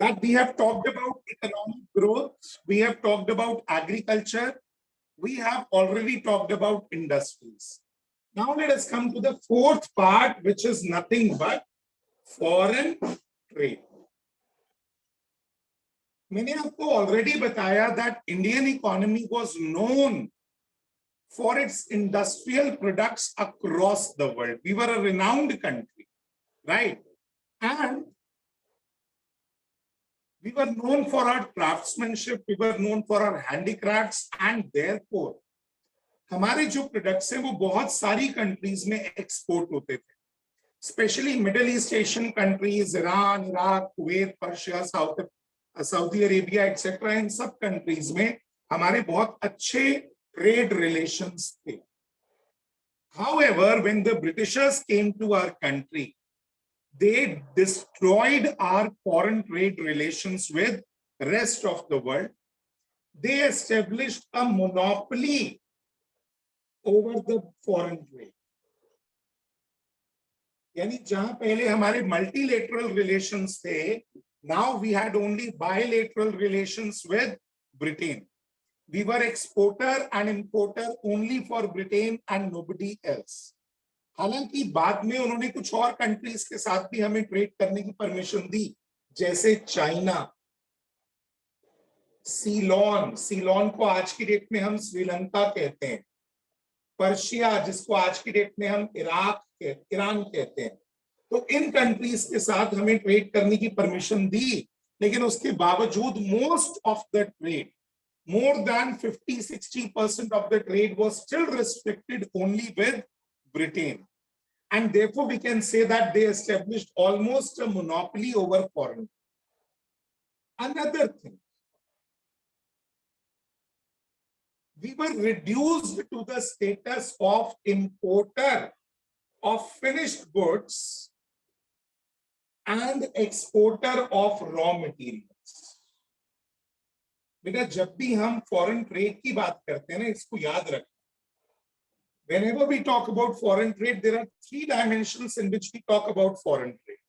that we have talked about economic growth, we have talked about agriculture, we have already talked about industries. Now let us come to the fourth part, which is nothing but foreign trade. मैंने आपको already बताया that Indian economy was known for its industrial products across the world. We were a renowned country, right? And we were known for our craftsmanship, we were known for our handicrafts, and therefore हमारे जो products हैं वो बहुत सारी countries में export होते थे, specially Middle East Asian countries, Iran, Iraq, Kuwait, Persia, Saudi Arabia etcetera, इन सब कंट्रीज में हमारे बहुत अच्छे ट्रेड रिलेशंस थे. However, when the Britishers came to our country, they destroyed our foreign trade relations with the rest of the world. They established a monopoly over the foreign trade. यानी जहां पहले हमारे multilateral relations थे, now we had only bilateral relations with Britain. We were exporter and importer only for Britain and nobody else. हालांकि बाद में उन्होंने कुछ और कंट्रीज के साथ भी हमें ट्रेड करने की परमिशन दी, जैसे चाइना, सीलोन को आज की डेट में हम श्रीलंका कहते हैं, पर्शिया जिसको आज की डेट में हम ईरान कहते हैं. तो इन कंट्रीज के साथ हमें ट्रेड करने की परमिशन दी, लेकिन उसके बावजूद most of the trade, more than 50-60% of the trade was still restricted only with Britain. And therefore, we can say that they established almost a monopoly over foreign. Another thing, we were reduced to the status of importer of finished goods and exporter of raw materials. बेटा जब भी हम foreign trade की बात करते हैं ना, इसको याद रखना. Whenever we talk about foreign trade, there are three dimensions in which we talk about foreign trade.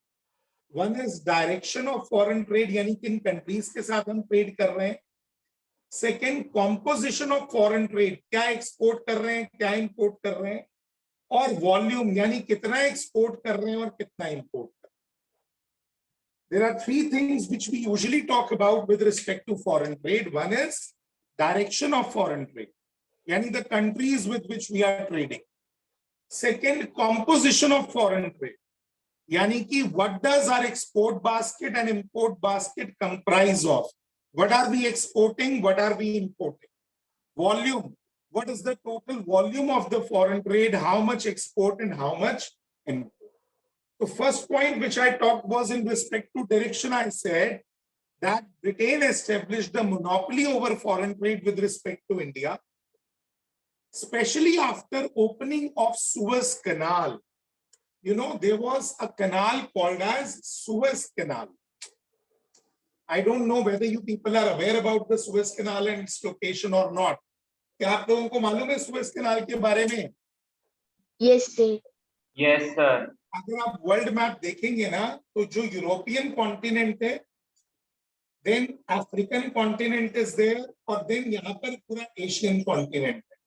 One is direction of foreign trade, यानी किन कंट्रीज के साथ हम ट्रेड कर रहे हैं. Second, composition of foreign trade, क्या एक्सपोर्ट कर रहे हैं, क्या इंपोर्ट कर रहे हैं. और वॉल्यूम, यानी कितना एक्सपोर्ट कर रहे हैं और कितना import. There are three things which we usually talk about with respect to foreign trade. One is direction of foreign trade, yani the countries with which we are trading. Second, composition of foreign trade, yani ki what does our export basket and import basket comprise of? What are we exporting? What are we importing? Volume, what is the total volume of the foreign trade? How much export and how much import? The first point which I talked was in respect to direction. I said that Britain established the monopoly over foreign trade with respect to India, especially after opening of Suez Canal. You know, there was a canal called as Suez Canal. I don't know whether you people are aware about the Suez Canal and its location or not. क्या आप लोगों को मालूम है Suez canal के बारे में? Yes, sir. Yes, sir. अगर आप वर्ल्ड मैप देखेंगे ना, तो जो यूरोपियन कॉन्टिनेंट है, then African continent is there, और देन यहाँ पर पूरा एशियन कॉन्टिनेंट है,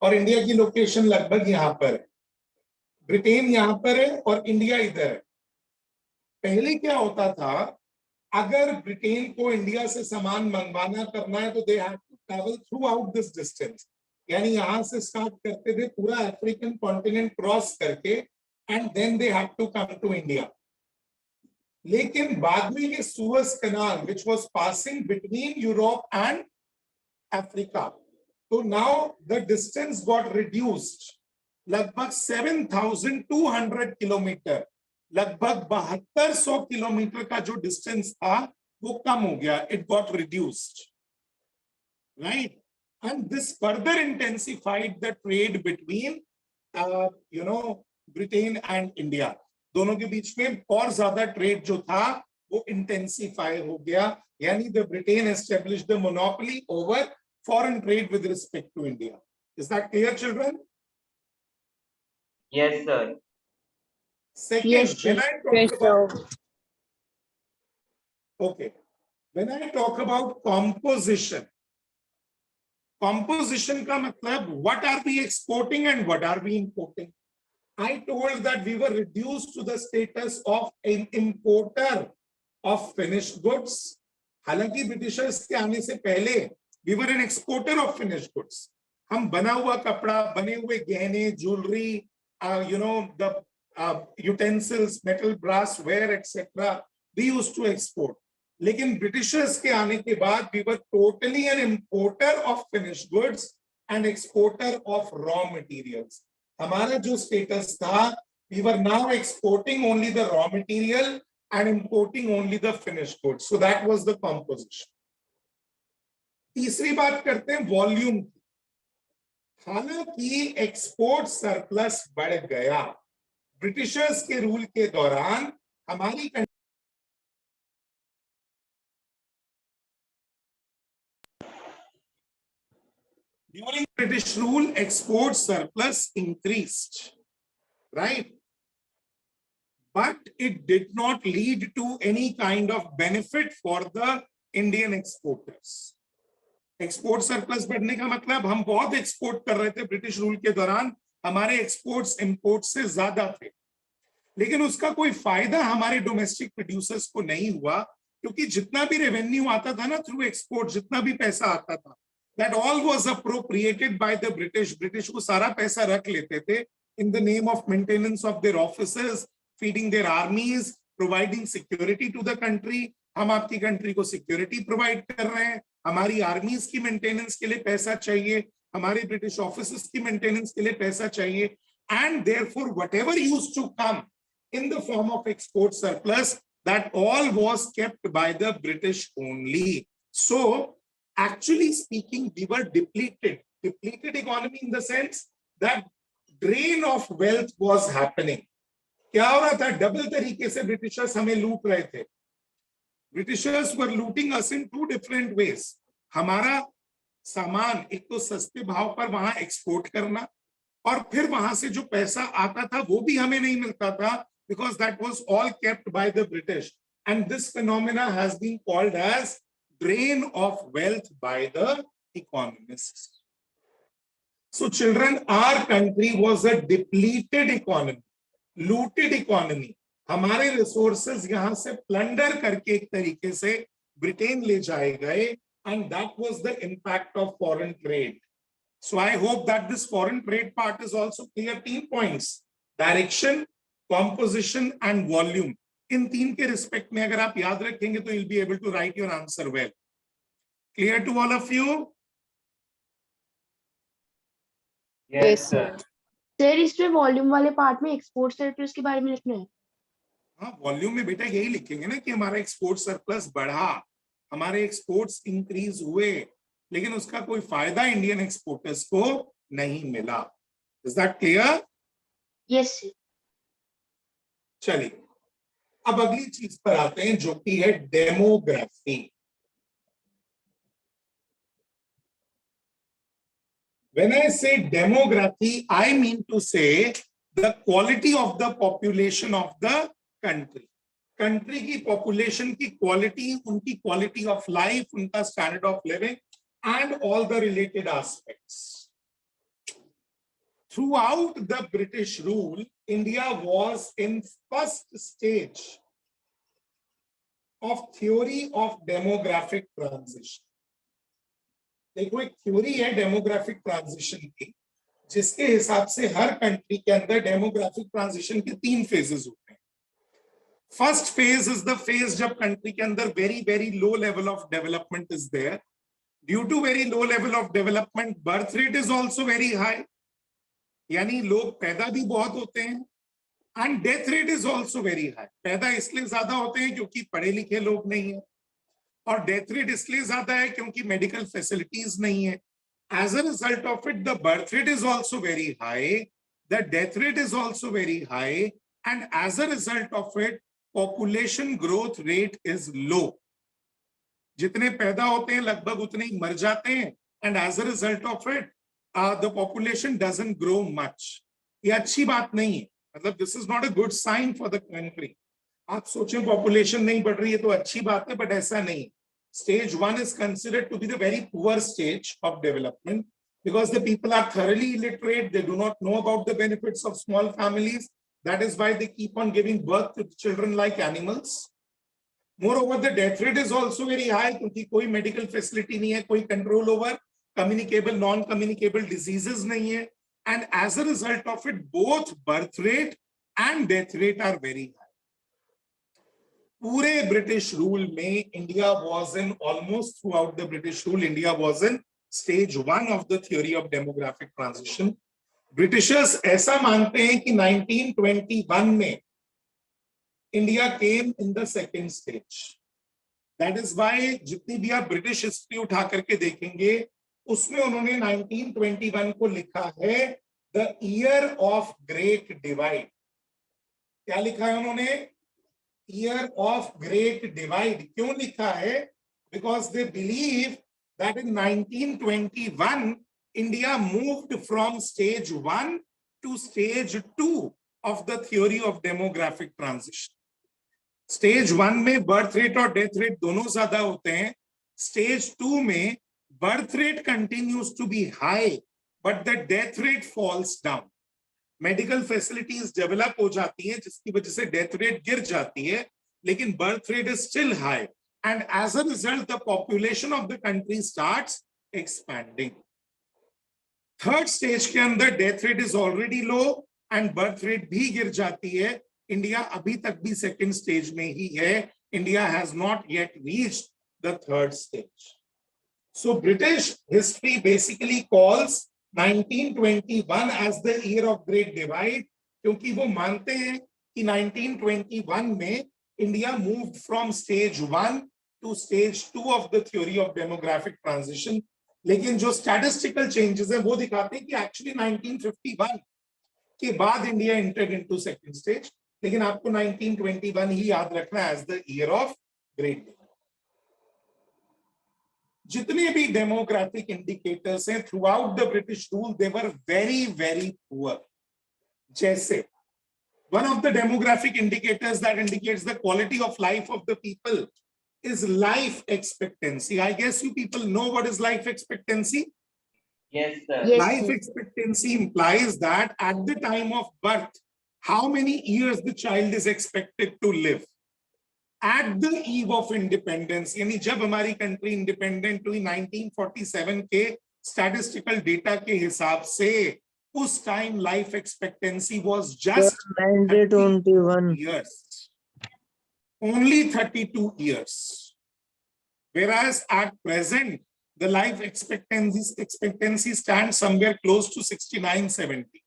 और इंडिया की लोकेशन लगभग यहाँ पर है. ब्रिटेन यहाँ पर है और इंडिया इधर है. पहले क्या होता था, अगर ब्रिटेन को इंडिया से सामान मंगवाना करना है तो they have to travel throughout this distance, यानी यहाँ से स्टार्ट करते थे, पूरा अफ्रीकन कॉन्टिनेंट क्रॉस करके, and then they had to come to India. लेकिन बाद में ये Suez canal which was passing between Europe and Africa, so now the distance got reduced. लगभग 7,200 किलोमीटर, लगभग 7200 किलोमीटर का जो डिस्टेंस था वो कम हो गया. It got reduced, right? And this further intensified the trade between Britain and India. दोनों के बीच में और ज्यादा ट्रेड जो था वो इंटेंसिफाई हो गया, यानी the Britain established the monopoly over foreign trade with respect to India. Is that clear children? Yes, sir. Second, Yes, when I talk about Okay. When I talk about composition का मतलब what are we exporting and what are we importing? I told that we were reduced to the status of an importer of finished goods. हालांकि Britishers के आने से पहले we were an exporter of finished goods. हम बना हुआ कपड़ा, बने हुए गहने, jewellery, the utensils, metal, brass, ware, etc. we used to export. लेकिन ब्रिटिशर्स के आने के बाद we were totally an importer of finished goods and exporter of raw materials. हमारा जो स्टेटस था, we were now exporting only the raw material and importing only the finished goods. So that was the composition. तीसरी बात करते हैं volume की. हालांकि export surplus बढ़ गया ब्रिटिशर्स के रूल के दौरान, हमारी during British rule export surplus increased, right? But it did not lead to any kind of benefit for the Indian exporters. Export surplus बढ़ने का मतलब हम बहुत एक्सपोर्ट कर रहे थे ब्रिटिश रूल के दौरान, हमारे एक्सपोर्ट्स इंपोर्ट से ज्यादा थे, लेकिन उसका कोई फायदा हमारे डोमेस्टिक प्रोड्यूसर्स को नहीं हुआ, क्योंकि जितना भी रेवेन्यू आता था ना थ्रू एक्सपोर्ट, जितना भी पैसा आता था, that all was appropriated by the British. British वो सारा पैसा रख लेते थे in the name of maintenance of their officers, feeding their armies, providing security to the country. हम आपकी कंट्री को सिक्योरिटी प्रोवाइड कर रहे हैं, हमारी आर्मीज की मेंटेनेंस के लिए पैसा चाहिए, हमारे ब्रिटिश ऑफिसर्स की मेंटेनेंस के लिए पैसा चाहिए, and therefore whatever used to come in the form of export surplus, that all was kept by the British only. So actually speaking, we were depleted economy in the sense that drain of wealth was happening. क्या हो रहा था? Double तरीके से Britishers हमें लूट रहे थे. Britishers were looting us in two different ways. हमारा सामान एक तो सस्ते भाव पर वहां एक्सपोर्ट करना, और फिर वहां से जो पैसा आता था वो भी हमें नहीं मिलता था, because that was all kept by the British, and this phenomena has been called as drain of wealth by the economists. So children, our country was a depleted economy, looted economy. हमारे resources यहां से plunder करके एक तरीके से Britain ले जाए गए, and that was the impact of foreign trade. So I hope that this foreign trade part is also clear. 3 points: direction, composition and volume. इन 3 के रिस्पेक्ट में अगर आप याद रखेंगे तो you'll be able to write your answer well. Clear to all of you? Yes, sir. Sir इसमें volume वाले part में एक्सपोर्ट सरप्लस के बारे में लिखना है. हाँ, वॉल्यूम में बेटा यही लिखेंगे ना कि हमारा एक्सपोर्ट सरप्लस बढ़ा, हमारे एक्सपोर्ट्स इंक्रीज हुए, लेकिन उसका कोई फायदा इंडियन एक्सपोर्टर्स को नहीं मिला. Is that clear? Yes sir. चलिए अब अगली चीज पर आते हैं जो कि है demography. When I say demography, I mean to say the quality of the population of the country. Country की population की quality, उनकी quality of life, उनका standard of living, and all the related aspects. Throughout the British rule, India was in first stage of theory of demographic transition. देखो एक theory है demographic transition की, जिसके हिसाब से हर कंट्री के अंदर डेमोग्राफिक ट्रांजिशन के 3 फेजेस होते हैं. First phase is the phase जब कंट्री के अंदर very very low level of development is there. Due to very low level of development birth rate is also very high, यानी लोग पैदा भी बहुत होते हैं, and death rate is also very high. पैदा इसलिए ज्यादा होते हैं क्योंकि पढ़े लिखे लोग नहीं है, और डेथ रेट इसलिए ज्यादा है क्योंकि मेडिकल फैसिलिटीज नहीं है. As a result of it the birth rate is also very high, the death rate is also very high, and as a result of it population growth rate is low. जितने पैदा होते हैं लगभग उतने ही मर जाते हैं, and as a result of it the population doesn't grow much. ये अच्छी बात नहीं है, मतलब this is not a good sign for the country. आप सोचें पॉपुलेशन नहीं बढ़ रही है तो अच्छी बात है, बट ऐसा नहीं. Stage 1 is considered to be the very poor stage of development because the people are thoroughly illiterate. They do not know about the benefits of small families. That is why they keep on giving birth to children like animals. Moreover, the death rate is also very high क्योंकि कोई medical facility नहीं है, कोई control over communicable, non-communicable diseases नहीं है, and as a result of it, both birth rate and death rate are very high. पूरे British rule में India was in almost through out the British rule India was in stage 1 of the theory of demographic transition. Britishers ऐसा मानते हैं कि 1921 में India came in the second stage. That is why जितनी भी आप British history उठा करके देखेंगे उसमें उन्होंने 1921 को लिखा है the year of great divide. क्या लिखा है उन्होंने? Year of great divide. क्यों लिखा है? Because they believe that in 1921 India moved from stage 1 to stage 2 of the theory of demographic transition. Stage 1 में birth rate और death rate दोनों ज्यादा होते हैं. Stage 2 में birth rate continues to be high but the death rate falls down. Medical facilities develop हो जाती है जिसकी वजह से डेथ रेट गिर जाती है, लेकिन birth rate is still high and as a result the population of the country starts expanding. Third stage के अंदर death rate is already low and birth rate भी गिर जाती है. इंडिया अभी तक भी सेकेंड स्टेज में ही है. India has not yet reached the third stage. So British history basically calls 1921 as the year of great divide क्योंकि वो मानते हैं कि 1921 में India moved from stage 1 to stage 2 of the theory of demographic transition. लेकिन जो statistical changes हैं वो दिखाते हैं कि एक्चुअली 1951 के बाद India entered into second stage, लेकिन आपको 1921 ही याद रखना as the year of great divide. जितने भी डेमोग्राफिक इंडिकेटर्स हैं throughout the British rule they were very very poor. जैसे one of the demographic indicators that indicates the quality of life of the people is life expectancy. I guess you people know what is life expectancy. Yes, sir. Yes, Life sir. expectancy implies that at the time of birth, how many years the child is expected to live. At the eve of independence, यानी जब हमारी country independent हुई 1947 के statistical data के हिसाब से उस time life expectancy was just 1921 years. Only 32 years. Whereas at present, the life expectancy stands somewhere close to 69-70.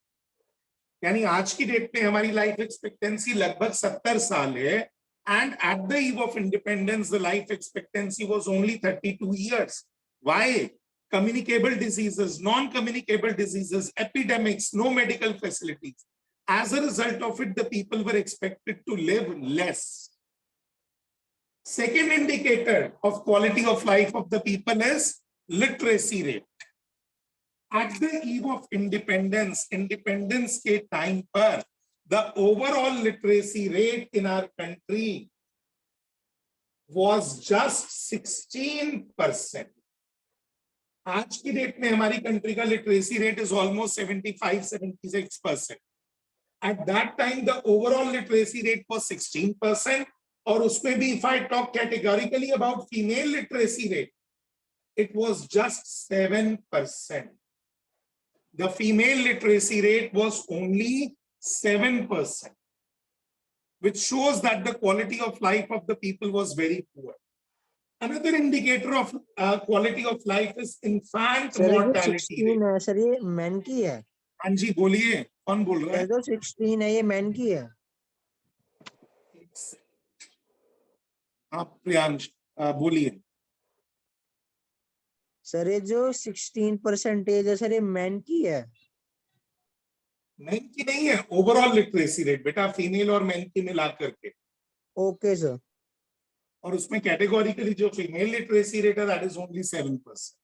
यानी आज की डेट में हमारी लाइफ एक्सपेक्टेंसी लगभग 70 साल है. And at the eve of independence, the life expectancy was only 32 years. Why? Communicable diseases, non-communicable diseases, epidemics, no medical facilities. As a result of it, the people were expected to live less. Second indicator of quality of life of the people is literacy rate. At the eve of independence के time पर the overall literacy rate in our country was just 16%. आज की date में हमारी country का literacy rate is almost 75-76%. At that time, the overall literacy rate was 16%. और उसमें भी if I talk categorically about female literacy rate, it was just 7%. The female literacy rate was only 7%, which shows that the quality of life of the people was very poor. Another indicator of quality of life is infant mortality rate. 16 है sir, ये man की है. हाँ जी बोलिए, कौन बोल रहा है? जो 16 है ये मैन की है. हाँ प्रियांश बोलिए. सर ये जो 16% है सर ये मैन की है. मैन की नहीं है, ओवरऑल लिटरेसी रेट बेटा, फीमेल और मैन की मिला करके. Okay sir. और उसमें कैटेगोरिकली जो फीमेल लिटरेसी रेट है that is only 7%.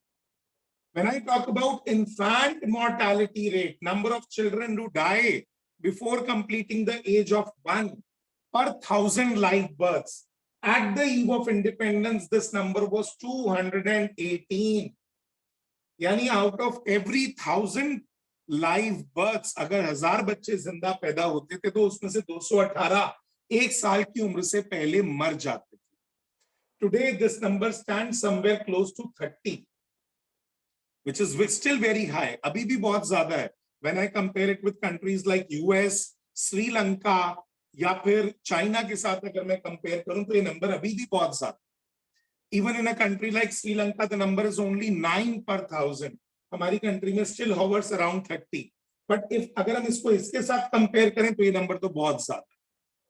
When I talk about infant mortality rate, number of children who die before completing the age of 1, per 1,000 live births. At the eve of independence, this number was 218. यानी out of every 1,000 live births, अगर 1,000 बच्चे जिंदा पैदा होते थे तो उसमें से 218 एक साल की उम्र से पहले मर जाते थे. Today, this number stands somewhere close to 30, which is still very high. अभी भी बहुत ज्यादा है. When I compare it with countries like US, Sri Lanka, या फिर चाइना के साथ अगर मैं कंपेयर करूं तो ये नंबर अभी भी बहुत ज्यादा. Even in a country like Sri Lanka, the number is only 9 per 1,000. हमारी कंट्री में still hovers around 30. But if अगर हम इसको इसके साथ कंपेयर करें तो ये नंबर तो बहुत ज्यादा.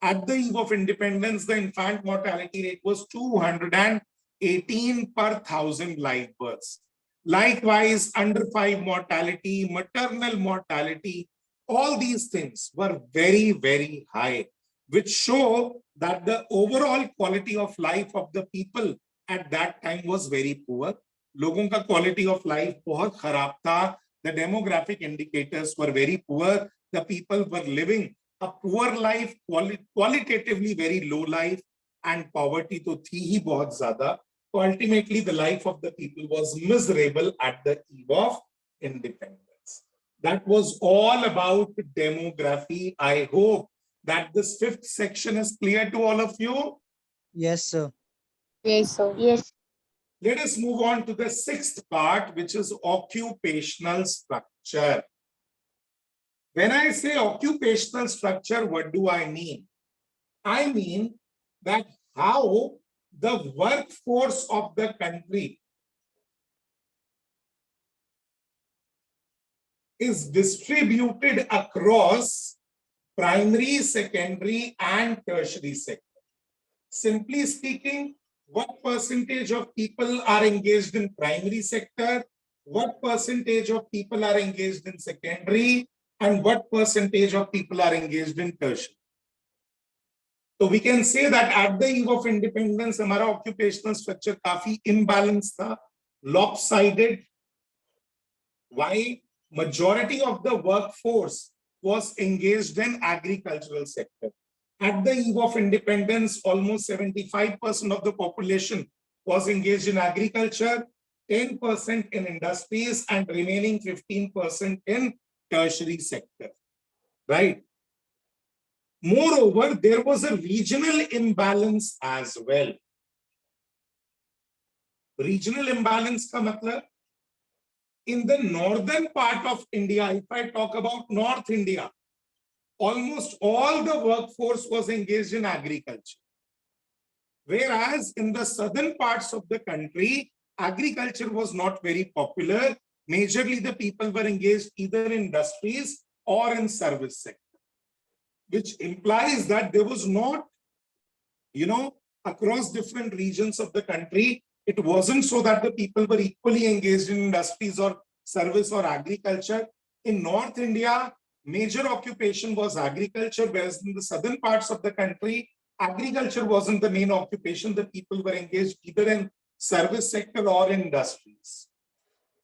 At the eve of independence, the infant mortality rate was 218 per 1,000 live births. Likewise, under 5 mortality, maternal mortality, all these things were very, very high, which show that the overall quality of life of the people at that time was very poor. लोगों का quality of life बहुत खराब था. The demographic indicators were very poor. The people were living a poor life, qualitatively very low life, and poverty तो थी ही बहुत ज़्यादा. So ultimately, the life of the people was miserable at the eve of independence. That was all about demography. I hope that this 5th section is clear to all of you. Yes, sir. Yes, sir. Yes. Let us move on to the 6th part, which is occupational structure. When I say occupational structure, what do I mean? I mean that how the workforce of the country is distributed across primary, secondary, and tertiary sector. Simply speaking, what percentage of people are engaged in primary sector, what percentage of people are engaged in secondary, and what percentage of people are engaged in tertiary. So we can say that at the eve of independence, हमारा occupational structure काफी imbalanced था, lopsided. Why? Majority of the workforce was engaged in agricultural sector. At the eve of independence, almost 75% of the population was engaged in agriculture, 10% in industries, and remaining 15% in tertiary sector. Right? Moreover, there was a regional imbalance as well. Regional imbalance का मतलब, in the northern part of India, if I talk about North India, almost all the workforce was engaged in agriculture. Whereas in the southern parts of the country, agriculture was not very popular. Majorly, the people were engaged either in industries or in service sector, which implies that there was not, across different regions of the country, it wasn't so that the people were equally engaged in industries or service or agriculture. In North India, major occupation was agriculture, whereas in the southern parts of the country, agriculture wasn't the main occupation. The people were engaged either in service sector or in industries.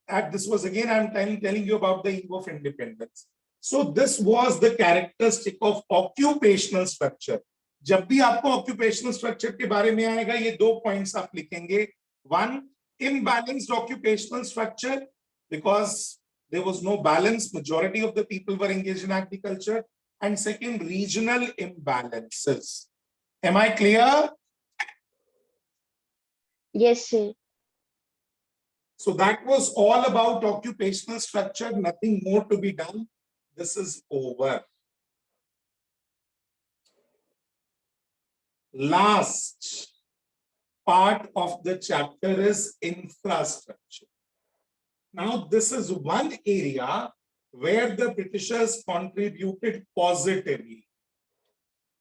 And this was again, I'm telling you about the eve of independence. So this was the characteristic of occupational structure. जब भी आपको occupational structure के बारे में आएगा, ये 2 points आप लिखेंगे. One, imbalanced occupational structure, because there was no balance. Majority of the people were engaged in agriculture. And second, regional imbalances. Am I clear? Yes, sir. So that was all about occupational structure. Nothing more to be done. This is over. Last part of the chapter is infrastructure. Now, this is one area where the Britishers contributed positively.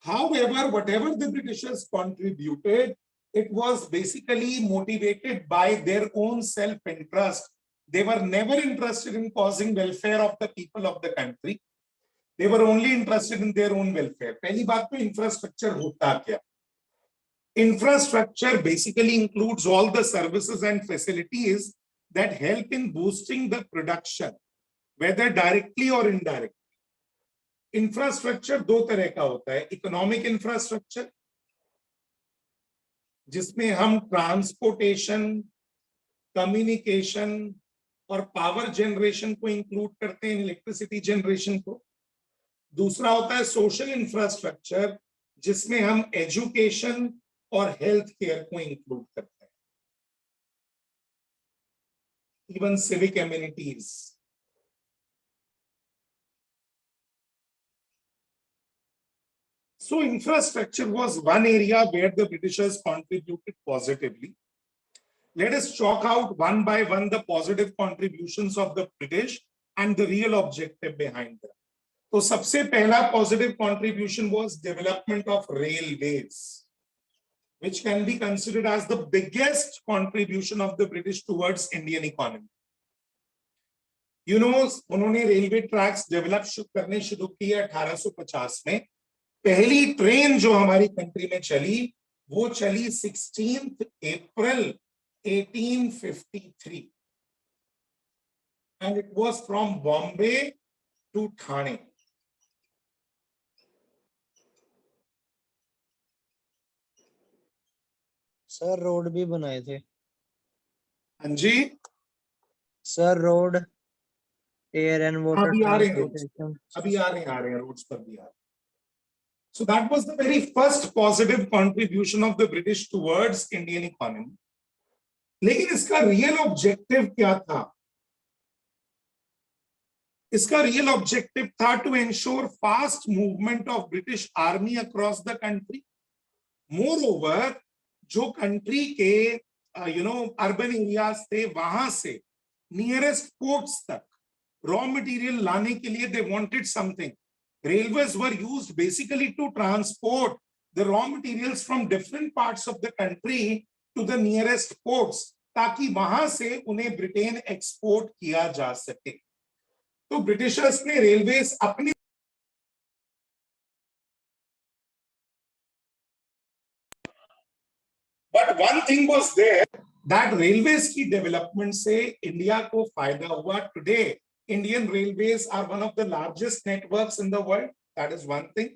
However, whatever the Britishers contributed, it was basically motivated by their own self-interest. They were never interested in causing welfare of the people of the country. They were only interested in their own welfare. पहली बात तो infrastructure होता क्या? Infrastructure basically includes all the services and facilities that help in boosting the production, whether directly or indirectly. Infrastructure दो तरह का होता है, इकोनॉमिक इंफ्रास्ट्रक्चर जिसमें हम ट्रांसपोर्टेशन, कम्युनिकेशन और पावर जनरेशन को इंक्लूड करते हैं, इलेक्ट्रिसिटी जनरेशन को। दूसरा होता है सोशल इंफ्रास्ट्रक्चर जिसमें हम एजुकेशन और हेल्थ केयर को इंक्लूड करते हैं, even civic amenities. So infrastructure was one area where the Britishers contributed positively. Let us chalk out one by one the positive contributions of the British and the real objective behind them. तो सबसे पहला positive contribution was development of railways, which can be considered as the biggest contribution of the British towards Indian economy. You know, उन्होंने railway tracks develop करने शुरू किए 1850 में। पहली train जो हमारी कंट्री में चली वो चली 16 April 1853 and it was from Bombay to Thane. Sir road भी बनाए थे। हाँ जी, sir road, air and water अभी आ रहे हैं ट्रांसपोर्टेशन। अभी आ रहे हैं रोड्स पर भी आ रहे हैं। So that was the very first positive contribution of the British towards Indian economy. लेकिन इसका रियल ऑब्जेक्टिव क्या था? इसका रियल ऑब्जेक्टिव था to ensure fast movement of British army across the country. Moreover, जो कंट्री के urban areas थे वहां से नियरेस्ट पोर्ट्स तक रॉ मटेरियल लाने के लिए they wanted something. Railways were used basically to transport the raw materials from different parts of the country to the nearest ports, ताकि वहां से उन्हें ब्रिटेन एक्सपोर्ट किया जा सके। तो ब्रिटिशर्स ने रेलवेज अपने but one thing was there that railways की डेवलपमेंट से इंडिया को फायदा हुआ। Today Indian railways are one of the largest networks in the world. That is one thing.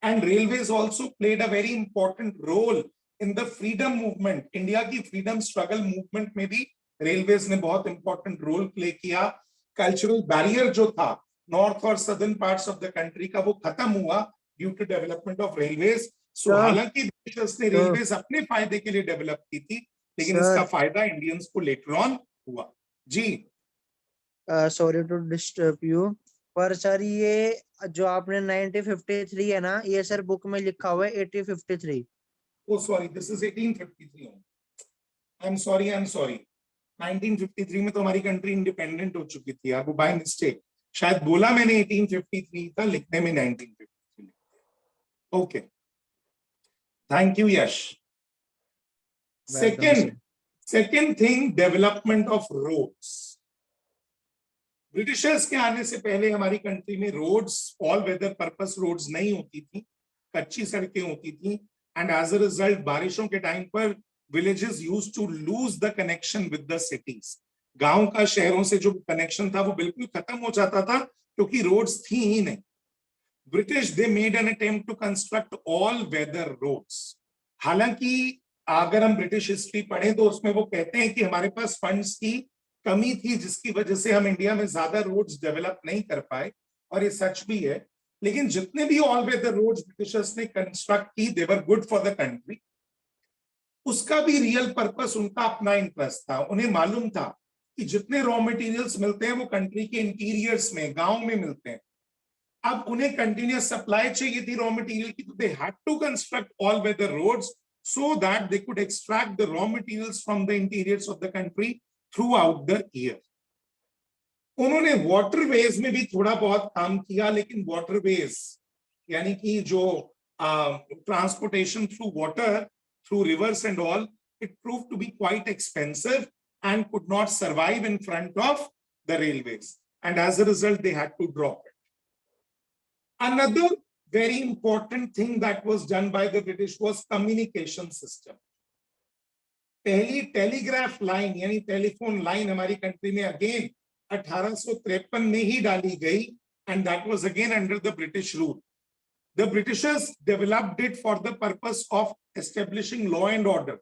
And railways also played a very important role in the freedom movement. India की freedom struggle movement में भी railways ने बहुत important role play किया। Cultural barrier जो था north और southern parts of the country का, वो खत्म हुआ due to development of railways. So हालांकि Britishers ने railways अपने फायदे के लिए develop की थी, लेकिन इसका फायदा Indians को later on हुआ। जी सॉरी टू डिस्टर्ब यू, पर सर ये जो आपने 1953 है ना, ये सर बुक में लिखा हुआ है 1853। Oh sorry, this is 1853. I'm sorry 1953 में तो हमारी कंट्री इंडिपेंडेंट हो चुकी थी। आपको बाय मिस्टेक शायद बोला मैंने 1853 था, लिखने में 1953 लिखा। Okay, thank you Yash. Second thing, development of roads. Britishers के आने से पहले हमारी कंट्री में roads all weather purpose roads नहीं होती थी, कच्ची सड़कें होती थी। एंड एज अ रिजल्ट बारिशों के टाइम पर villages used to lose the connection with the cities. गांव का शहरों से जो कनेक्शन था वो बिल्कुल खत्म हो जाता था क्योंकि रोड्स थी ही नहीं। British they made an attempt to construct all weather roads. हालांकि अगर हम ब्रिटिश हिस्ट्री पढ़ें तो उसमें वो कहते हैं कि हमारे पास फंड्स की कमी थी जिसकी वजह से हम इंडिया में ज्यादा रोड्स डेवलप नहीं कर पाए, और ये सच भी है। लेकिन जितने भी ऑल वेदर रोड्स ब्रिटिशर्स ने कंस्ट्रक्ट की, they were good for the country. उसका भी रियल पर्पस, उनका अपना इंटरेस्ट था। उन्हें मालूम था कि जितने रॉ मटेरियल्स मिलते हैं वो कंट्री के इंटीरियर्स में, गांव में मिलते हैं। अब उन्हें कंटिन्यूअस सप्लाई चाहिए थी रॉ मटेरियल की, तो they had to construct all weather roads so that they could extract the raw materials from the interiors of the country throughout the year. उन्होंने वाटरवेज में भी थोड़ा बहुत काम किया, लेकिन वाटरवेज यानी कि जो transportation through water, through reverse and all, it proved to be quite expensive and could not survive in front of the railways, and as a result they had to drop it. Another very important thing that was done by the British was communication system. पहली telegraph line यानी telephone line हमारी country में again 1853 में ही डाली गई, and that was again under the British rule. The Britishers developed it for the purpose of establishing law and order.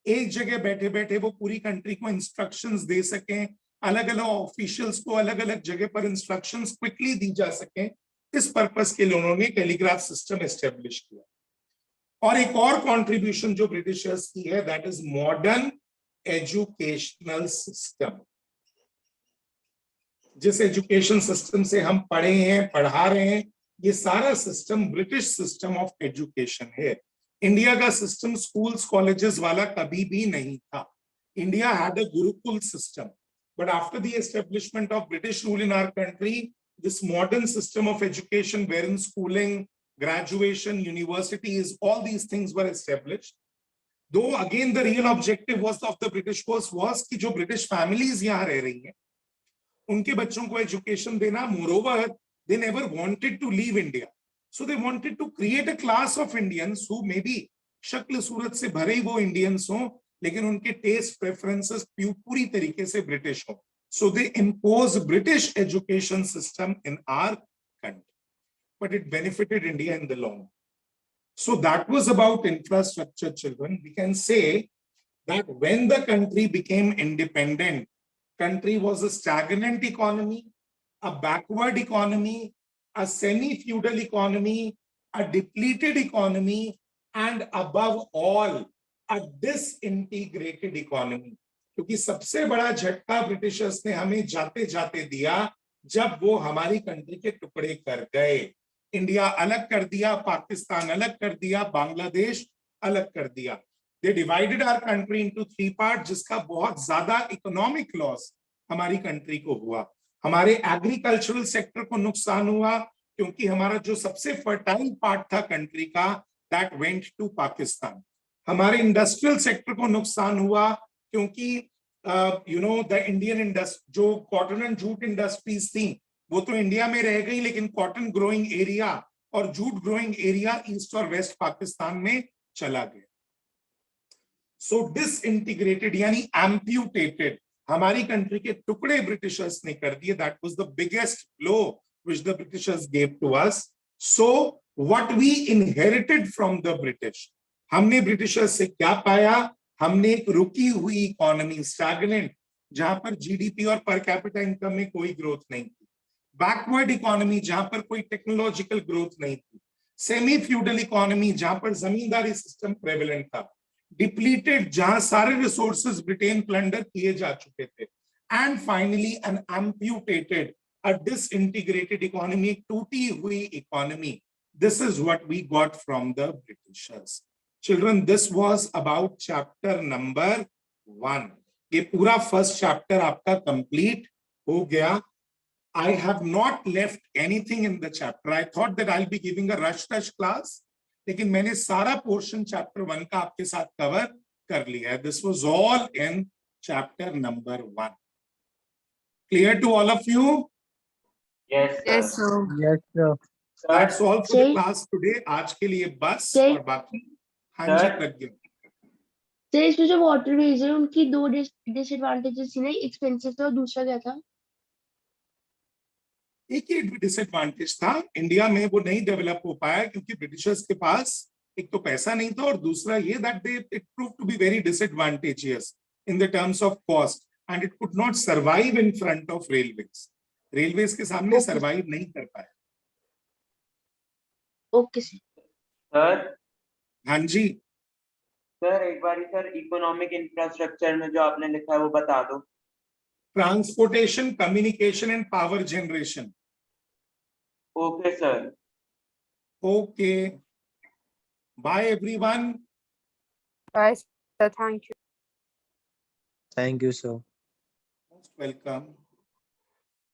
एक जगह बैठे बैठे वो पूरी कंट्री को इंस्ट्रक्शंस दे सकें, अलग अलग ऑफिशियल्स को अलग अलग जगह पर इंस्ट्रक्शंस क्विकली दी जा सकें, इस पर्पस के लिए उन्होंने टेलीग्राफ सिस्टम एस्टेब्लिश किया. और एक और कंट्रीब्यूशन जो ब्रिटिशर्स की है, that is modern educational system. जिस एजुकेशन सिस्टम से हम पढ़े हैं, पढ़ा रहे हैं, ये सारा system British system of education है. इंडिया का सिस्टम स्कूल्स कॉलेजेस वाला कभी भी नहीं था. India had a gurukul system, but after the establishment of British rule in our country, this modern system of education wherein schooling, graduation, universities, all these things were established. Though again the real objective was of the British was कि जो British families यहाँ रह रही हैं, उनके बच्चों को education देना. Moreover, they never wanted to leave India, so they wanted to create a class of Indians who maybe शक्ल सूरत से भरे ही वो Indians हों, लेकिन उनके taste preferences पूरी तरीके से British हों. So they imposed British education system in our country, but it benefited India in the long. So that was about infrastructure, children. We can say that when the country became independent, country was a stagnant economy, a backward economy, a semi-feudal economy, a depleted economy, and above all, a disintegrated economy. क्योंकि सबसे बड़ा झटका Britishers ने हमें जाते जाते दिया जब वो हमारी कंट्री के टुकड़े कर गए. इंडिया अलग कर दिया, पाकिस्तान अलग कर दिया, बांग्लादेश अलग कर दिया. They divided our country into 3 part, जिसका बहुत ज्यादा इकोनॉमिक लॉस हमारी कंट्री को हुआ. हमारे एग्रीकल्चरल सेक्टर को नुकसान हुआ क्योंकि हमारा जो सबसे फर्टाइल पार्ट था कंट्री का, दैट वेंट टू पाकिस्तान. हमारे इंडस्ट्रियल सेक्टर को नुकसान हुआ क्योंकि द इंडियन इंडस्ट्री जो कॉटन एंड जूट इंडस्ट्रीज थी वो तो इंडिया में रह गई, लेकिन कॉटन ग्रोइंग एरिया और जूट ग्रोइंग एरिया ईस्ट और वेस्ट पाकिस्तान में चला गया. सो डिसइंटीग्रेटेड यानी एम्प्यूटेटेड हमारी कंट्री के टुकड़े ब्रिटिशर्स ने कर दिए. That was the biggest blow which the Britishers gave to us. So what we inherited from the British, हमने ब्रिटिशर्स से क्या पाया? हमने एक रुकी हुई इकोनॉमी, स्टैग्नेंट, जहां पर जीडीपी और पर कैपिटा इनकम में कोई ग्रोथ नहीं थी. बैकवर्ड इकोनॉमी, जहां पर कोई टेक्नोलॉजिकल ग्रोथ नहीं थी. सेमी फ्यूडल इकोनॉमी, जहां पर जमींदारी सिस्टम प्रेवलेंट था. डिप्लीटेड, जहां सारे रिसोर्सेज ब्रिटेन प्लंडर किए जा चुके थे. And finally an amputated, a disintegrated economy, टूटी हुई economy. This is what we got from the Britishers. Children, this was about chapter number 1. ये पूरा फर्स्ट चैप्टर आपका कंप्लीट हो गया. I have not left anything in the chapter. I thought that I'll be giving a rush class, लेकिन मैंने सारा portion chapter 1 का आपके साथ कवर कर लिया है. This was all in chapter number 1. Clear to all of you? Yes, sir. Yes, sir. Yes, sir. That's all for the Sir. class today. आज के लिए बस. Sir. और बाकी हाँ जी Sir. प्रज्ञा. सर इसमें जो वाटरवेज है उनकी 2 डिसएडवांटेजेस थी ना, एक्सपेंसिव था और दूसरा क्या था? एक ही डिसएडवांटेज था, इंडिया में वो नहीं डेवलप हो पाया क्योंकि ब्रिटिशर्स के पास एक तो पैसा नहीं था और दूसरा ये that they it prove to be very disadvantageous in the terms of cost and it could not survive in front of railways. Railways के सामने सर्वाइव नहीं कर पाया. Okay sir. सर, हाँ जी. सर एक बार सर इकोनॉमिक इंफ्रास्ट्रक्चर में जो आपने लिखा है वो बता दो. Transportation, communication and power generation. Okay sir. Okay, bye everyone. Bye, sir. Thank you. Thank you, sir. Most welcome.